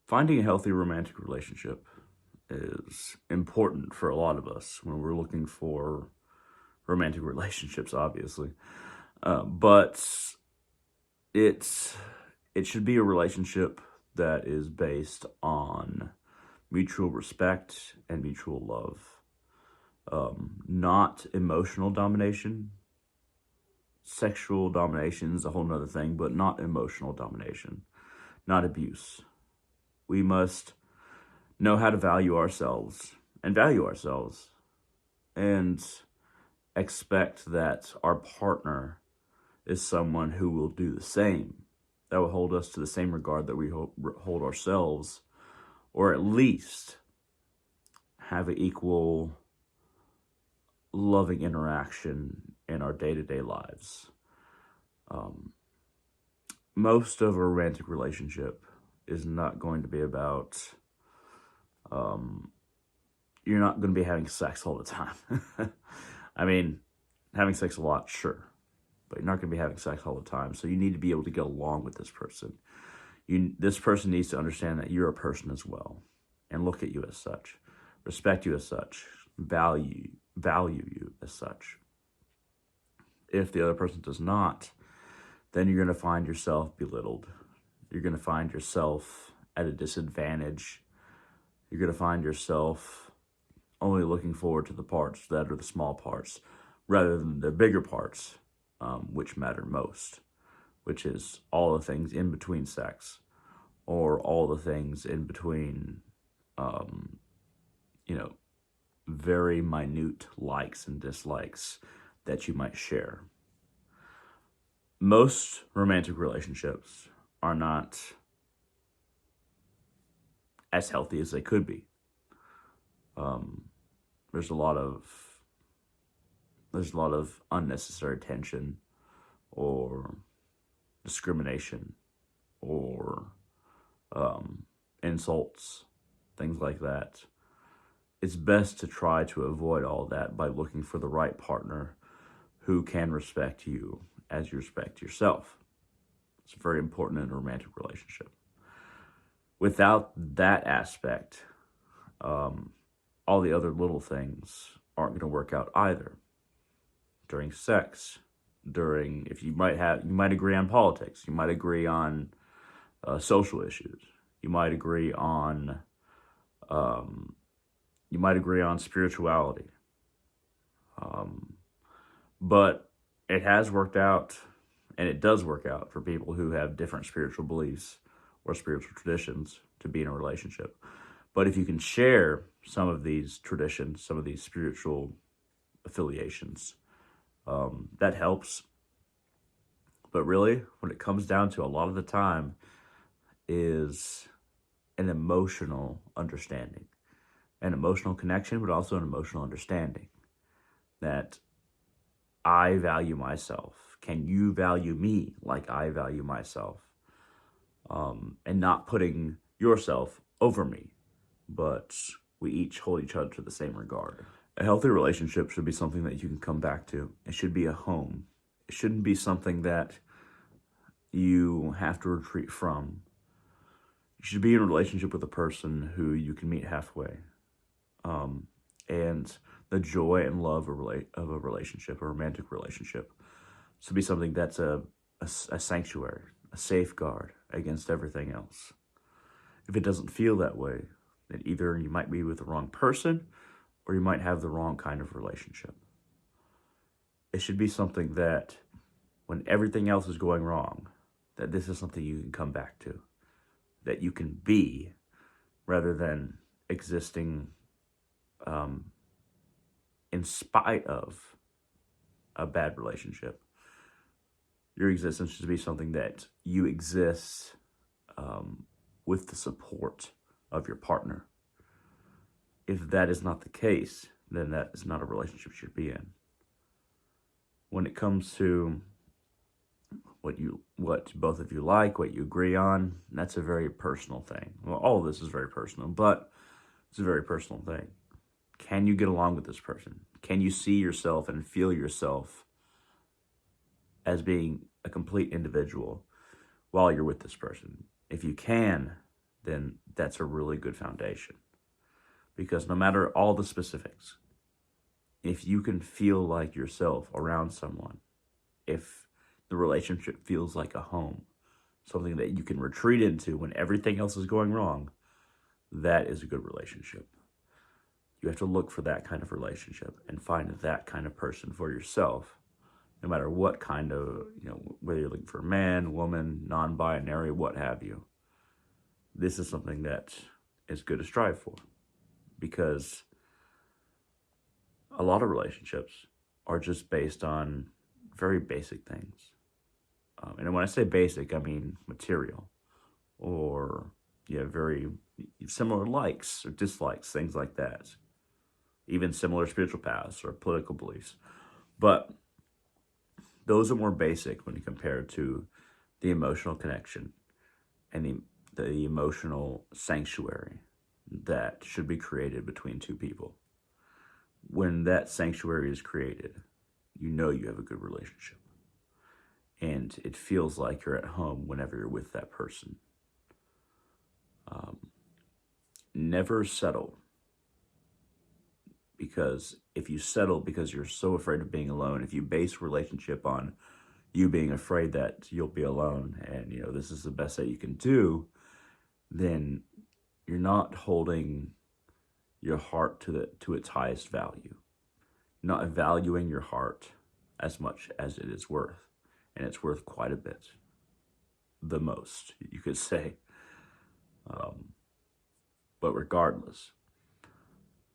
Finding a healthy romantic relationship is important for a lot of us when we're looking for romantic relationships, obviously. But it's it should be a relationship that is based on mutual respect and mutual love, not emotional domination. Sexual domination is a whole nother thing, but not emotional domination, not abuse. We must know how to value ourselves and expect that our partner is someone who will do the same, that will hold us to the same regard that we hold ourselves, or at least have an equal loving interaction in our day-to-day lives. Um, Most of a romantic relationship is not going to be about, um, you're not going to be having sex all the time. I mean, having sex a lot, sure, but you're not going to be having sex all the time. So you need to be able to get along with this person. This person needs to understand that you're a person as well, and look at you as such, respect you as such, value you as such. If the other person does not, then you're going to find yourself belittled. You're going to find yourself at a disadvantage. You're going to find yourself only looking forward to the parts that are the small parts rather than the bigger parts, which matter most, which is all the things in between sex, or all the things in between, um, you know, very minute likes and dislikes that you might share. Most romantic relationships are not as healthy as they could be. Um, there's a lot of unnecessary tension or discrimination or insults, things like that. It's best to try to avoid all that by looking for the right partner who can respect you as you respect yourself. It's very important in a romantic relationship. Without that aspect, all the other little things aren't going to work out either. During sex, if you might agree on politics, you might agree on social issues, you might agree on spirituality, but it has worked out, and it does work out for people who have different spiritual beliefs or spiritual traditions to be in a relationship. But if you can share some of these traditions, some of these spiritual affiliations, that helps. But really, when it comes down to a lot of the time, is an emotional understanding, an emotional connection, but also an emotional understanding that I value myself. Can you value me like I value myself? And not putting yourself over me, but we each hold each other to the same regard. A healthy relationship should be something that you can come back to. It should be a home. It shouldn't be something that you have to retreat from. You should be in a relationship with a person who you can meet halfway. And the joy and love of a relationship, a romantic relationship, should be something that's a sanctuary, a safeguard against everything else. If it doesn't feel that way, then either you might be with the wrong person or you might have the wrong kind of relationship. It should be something that when everything else is going wrong, that this is something you can come back to, that you can be, rather than existing in spite of a bad relationship. Your existence should be something that you exist with the support of your partner. If that is not the case, then that is not a relationship you should be in. When it comes to what both of you like, what you agree on, that's a very personal thing. Well, all of this is very personal, but it's a very personal thing. Can you get along with this person? Can you see yourself and feel yourself as being a complete individual while you're with this person? If you can, then that's a really good foundation. Because no matter all the specifics, if you can feel like yourself around someone, if the relationship feels like a home, something that you can retreat into when everything else is going wrong, that is a good relationship. You have to look for that kind of relationship and find that kind of person for yourself, no matter what kind of, whether you're looking for a man, woman, non-binary, what have you. This is something that is good to strive for, because a lot of relationships are just based on very basic things. And when I say basic, I mean material, or very similar likes or dislikes, things like that. Even similar spiritual paths or political beliefs. But those are more basic when you compare to the emotional connection and the emotional sanctuary that should be created between two people. When that sanctuary is created, you know you have a good relationship. And it feels like you're at home whenever you're with that person. Never settle. Because if you settle because you're so afraid of being alone, if you base relationship on you being afraid that you'll be alone and, this is the best that you can do, then you're not holding your heart to its highest value. You're not valuing your heart as much as it is worth. And it's worth quite a bit. The most, you could say. But regardless,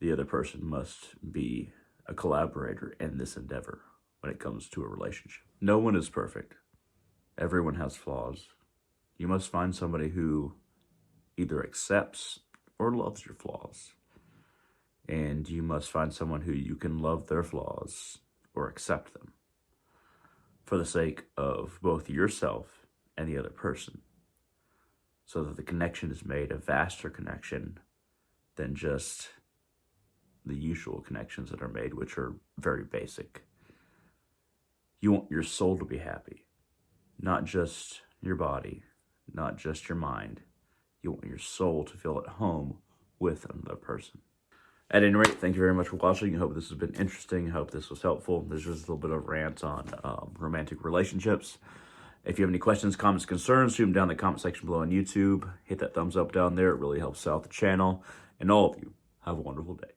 the other person must be a collaborator in this endeavor when it comes to a relationship. No one is perfect. Everyone has flaws. You must find somebody who either accepts or loves your flaws. And you must find someone who you can love their flaws or accept them for the sake of both yourself and the other person, so that the connection is made a vaster connection than just the usual connections that are made, which are very basic. You want your soul to be happy, not just your body, not just your mind. You want your soul to feel at home with another person. At any rate, thank you very much for watching. I hope this has been interesting. I hope this was helpful. There's just a little bit of rant on romantic relationships. If you have any questions, comments, concerns, shoot them down in the comment section below on YouTube. Hit that thumbs up down there. It really helps out the channel. And all of you, have a wonderful day.